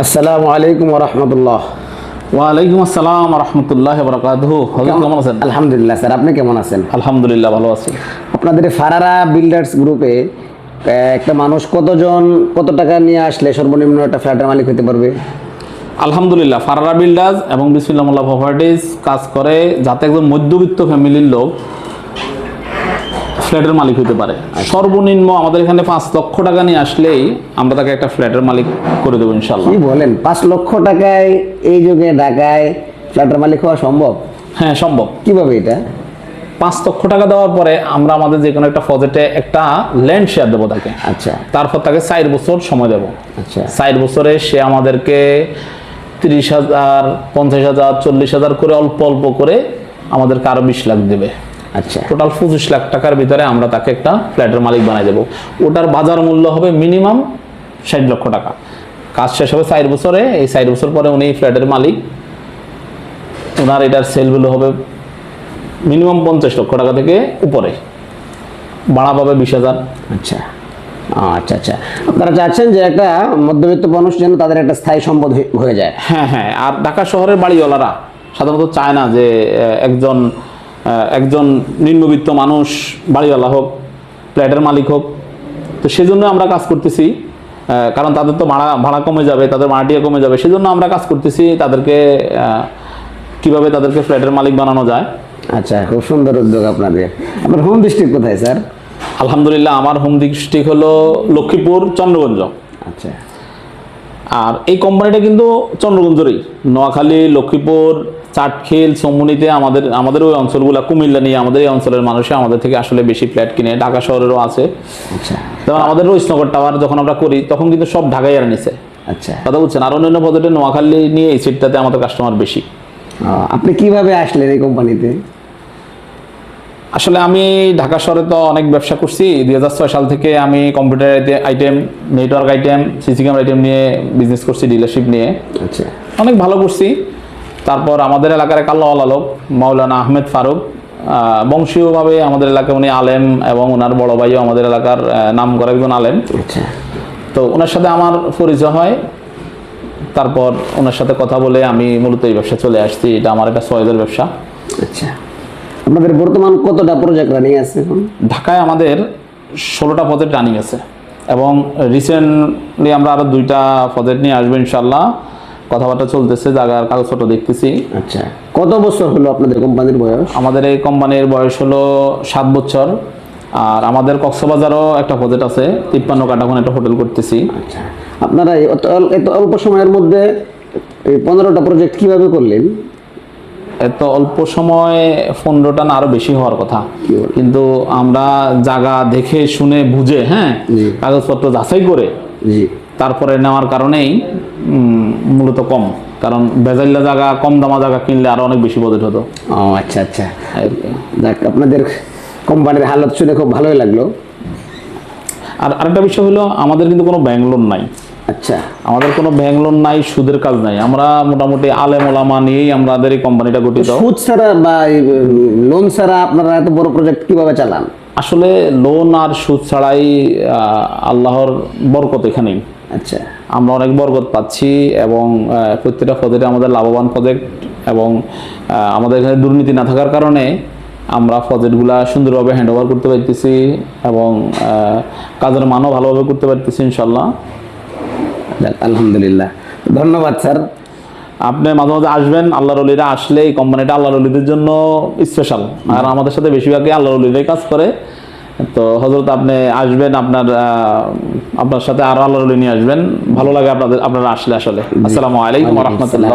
আসসালামু আলাইকুম ওয়া রাহমাতুল্লাহ। ওয়ালাইকুম আসসালাম রহমতুল্লাহ বরকাতুহু। হযরত কেমন আছেন? আলহামদুলিল্লাহ স্যার, আপনি কেমন আছেন? আলহামদুলিল্লাহ ভালো আছি। আপনাদের ফারারা বিল্ডার্স গ্রুপে একটা মানুষ কত টাকা নিয়ে আসলে সর্বনিম্ন একটা ফ্ল্যাটের মালিক হতে পারবে? আলহামদুলিল্লাহ ফারারা বিল্ডার্স এবং বিসমিল্লাহ মোল্লা প্রপার্টিজ কাজ করে যাতে একজন মধ্যবিত্ত ফ্যামিলির লোক ফ্ল্যাটের মালিক হতে পারে। সর্বনিম্ন আমাদের এখানে 5 লক্ষ টাকা নিয়ে আসলেই আমরা তাকে একটা ফ্ল্যাটের মালিক করে দেবো ইনশাল্লাহ। কি বলেন, 5 লক্ষ টাকায় এই যুগে ঢাকায় ফ্ল্যাটের মালিক হওয়া সম্ভব? হ্যাঁ সম্ভব। কিভাবে এটা? 5 লক্ষ টাকা দেওয়ার পরে আমরা আমাদের যে কোনো একটা প্রজেক্টে একটা ল্যান্ড শেয়ার দেবো তাকে। আচ্ছা, তারপর তাকে 4 বছর সময় দেবো। আচ্ছা, 4 বছরে সে আমাদেরকে 30,000, 50,000, 40,000 করে অল্প অল্প করে আমাদেরকে আরো 20 লাখ দেবে। আচ্ছা, টোটাল 25 লাখ টাকার ভিতরে আমরা তাকে একটা ফ্ল্যাটের মালিক বানাই দেবো। ওটার বাজার মূল্য হবে মিনিমাম 60 লক্ষ টাকা। কাজ শেষ হবে 4 বছরে। এই 4 বছর পরে উনি ফ্ল্যাটের মালিক, ওনার এটার সেল ভ্যালু হবে মিনিমাম 50 লক্ষ টাকা থেকে উপরে, ভাড়া পাবে 20,000। আচ্ছা, আচ্ছা, আচ্ছা। আপনারা চাচ্ছেন যে একটা মধ্যবিত্ত মানুষ যেন তাদের একটা স্থায়ী সম্পদ হয়ে যায়। হ্যাঁ হ্যাঁ। আর ঢাকা শহরের বাড়িওয়ালারা সাধারণত চায় না যে একজন নিম্নবিত্ত মানুষ বাড়িওয়ালা হোক, ফ্ল্যাটের মালিক হোক। তো সেজন্য আমরা কাজ করতেছি, কারণ তাদের তো ভাড়া কমে যাবে, তাদের ভাড়াটিয়া কমে যাবে। সেজন্য আমরা কাজ করতেছি তাদেরকে কিভাবে তাদেরকে ফ্ল্যাটের মালিক বানানো যায়। আচ্ছা, খুব সুন্দর উদ্যোগ আপনাদের। আপনার হোম ডিস্ট্রিক্ট কোথায় স্যার? আলহামদুলিল্লাহ আমার হোম ডিস্ট্রিক্ট হলো লক্ষ্মীপুর, চন্দ্রগঞ্জ। আচ্ছা, আর এই কোম্পানিটা কিন্তু চন্দ্রগঞ্জেরই। নোয়াখালী, লক্ষ্মীপুর, চাটখিল, চৌমুনিতে আমাদের ওই অঞ্চলগুলো, কুমিল্লা নিয়ে আমাদের এই অঞ্চলের মানুষে আমাদের থেকে আসলে বেশি ফ্ল্যাট কিনে। ঢাকা শহরেরও আছে। আচ্ছা, যেমন আমাদের রইসনগর টাওয়ার যখন আমরা করি তখন কিন্তু সব ঢাকায় আর নিছে। আচ্ছা, কথা বলছেন। আর অন্যান্য পদ্ধতি নোয়াখালী নিয়ে এই সিটটাতে আমাদের কাস্টমার বেশি। আপনি কিভাবে আসলেন এই কোম্পানিতে? আসলে আমি ঢাকা শহরে তো অনেক ব্যবসা করছি। 2006 সাল থেকে আমি computer item, network item, CC camera item নিয়ে বিজনেস করছি, ডিলারশিপ নিয়ে। আচ্ছা, অনেক ভালো করছি। তারপর আমাদের এলাকার এক আল্লাহওয়ালা লোক মাওলানা আহমেদ ফারুক, বংশীয়ভাবে আমাদের এলাকায় উনি আলেম এবং ওনার বড় ভাইও আমাদের এলাকার নাম করা একজন আলেম। আচ্ছা, তো ওনার সাথে আমার পরিচয় হয়। তারপর ওনার সাথে কথা বলে আমি মূলত এই ব্যবসা চলে আসছি। এটা আমার একটা সয়েজের ব্যবসা। আচ্ছা, আপনাদের বর্তমান কতটা প্রজেক্ট রানিং আছে এখন? ঢাকায় আমাদের 16টা প্রজেক্ট রানিং আছে এবং রিসেন্টলি আমরা আরো 2টা প্রজেক্ট নিয়ে আসবো ইনশাল্লাহ। কথাবার্তা চলতেছে, জায়গার কাগজপত্র দেখতেছি। আচ্ছা, কত বছর হলো আপনাদের কোম্পানির বয়স? আমাদের এই কোম্পানির বয়স হলো 7 বছর। আর আমাদের কক্সবাজারও একটা প্রজেক্ট আছে, 53 কাঠা এখন একটা হোটেল করতেছি। আচ্ছা, আপনারা এত অল্প সময়ের মধ্যে এই 15টা প্রজেক্ট কিভাবে করলেন? এত অল্প সময় 15টা না, আরো বেশি হওয়ার কথা, কিন্তু আমরা জায়গা দেখে শুনে বুঝে, হ্যাঁ, কাগজপত্র যাচাই করে জি তারপরে নেওয়ার কারণেই মূলত কম। কারণ বেজাইলা জায়গা, কম দামা জায়গা কিনলে আরো অনেক বেশি বাজেট হতো। ও আচ্ছা, আচ্ছা। যাক, আপনাদের কোম্পানির হালত শুনে খুব ভালোই লাগলো। আর আরেকটা বিষয় হলো আমাদের কিন্তু কোনো ব্যাংক লোন নাই। আচ্ছা, আমাদের কোনো ব্যাংক লোন নাই, সুদের কাজ নাই। আমরা মোটামুটি আলেম ওলামা নিয়েই আমাদের এই কোম্পানিটা গঠিত। সুদ ছাড়া বা লোন ছাড়া আপনারা এত বড় প্রজেক্ট কিভাবে চালান? আসলে লোন আর সুদ ছাড়াই আল্লাহর বরকত এখানেই। আচ্ছা, আমরা অনেক বরকত পাচ্ছি এবং প্রত্যেকটা প্রজেক্টে আমাদের লাভবান প্রজেক্ট এবং আমাদের এখানে দুর্নীতি না থাকার কারণে আমরা প্রজেক্টগুলা সুন্দরভাবে হ্যান্ড ওভার করতে পারতেছি এবং কাজের মানও ভালোভাবে করতে পারতেছি ইনশাল্লাহ। আলহামদুলিল্লাহ, ধন্যবাদ স্যার। আপনি মাঝে মাঝে আসবেন। আল্লাহর ওলিরা আসলে এই কোম্পানিটা আল্লাহর ওলিদের জন্য স্পেশাল। আর আমাদের সাথে বেশিরভাগই আল্লাহর ওলিরাই কাজ করে। তো হযরত আপনি আসবেন, আপনার সাথে আরো আল্লাহর ওলি নিয়ে আসবেন। ভালো লাগে আপনারা আসলে। আসলে আসসালামু আলাইকুম ওয়া রাহমাতুল্লাহ।